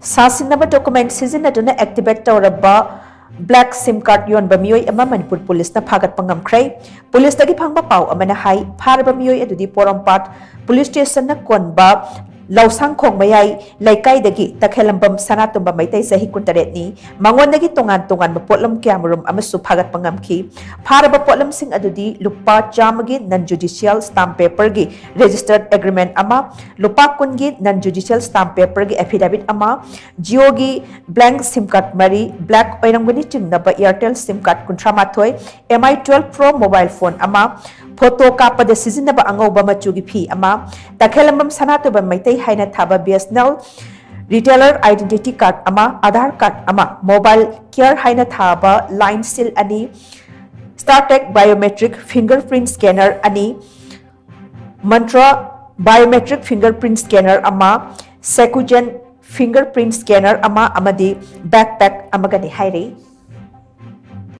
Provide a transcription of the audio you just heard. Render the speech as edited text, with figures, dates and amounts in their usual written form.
सासिनबा document सिजनदुना activate तौरबा black sim card योनबा मियोय अमा मणिपुर पुलिस ना फागत पंगमख्रै पुलिस दगी फंगबा पाव अमना हाई फारबा मियोय अदुदी पोरमपाट पुलिस स्टेशन ना कोनबा लौसांग खोंग मयाई लैकाई दगी तखेलंबम सनातुंबा मैतै सही कुंतरेतनी मंगोनदगी तोंगान तोंगान पोटलम क्यामरुम अमसु फागत पंगमखी फारबा पोटलम सिंग अदुदी लुपा चामगी नन जुडिशियल स्टाम्प पेपर गी रजिस्टर्ड एग्रीमेंट अमा लुपा कुनगी नन जुडिशियल स्टाम्प पेपर गी एफिडेविट अमा जियो गी ब्लैंक सिम कार्ड मरी ब्लैक ओइरंगनी चिंगनबा एयरटेल सिम कार्ड कुंथ्रामाथोय MI12 Pro मोबाइल फोन अमा फोटो कापद सिजनबा अंगौबा मचुगी फी अमा तखेलंबम सनातुबा मैतै हाइना थाबा BSNL रिटेलर आइडेंटिटी कार्ड अमा आधार कार्ड अमा मोबाइल केयर हाइना थाबा लाइन सील अनि स्टारटेक बायोमेट्रिक फिंगरप्रिंट स्कैनर अनि मंत्रा बायोमेट्रिक फिंगरप्रिंट स्कैनर अमा सेकुजेन फिंगरप्रिंट स्कैनर अमा अमदी बैकपैक अमगनि हाइरे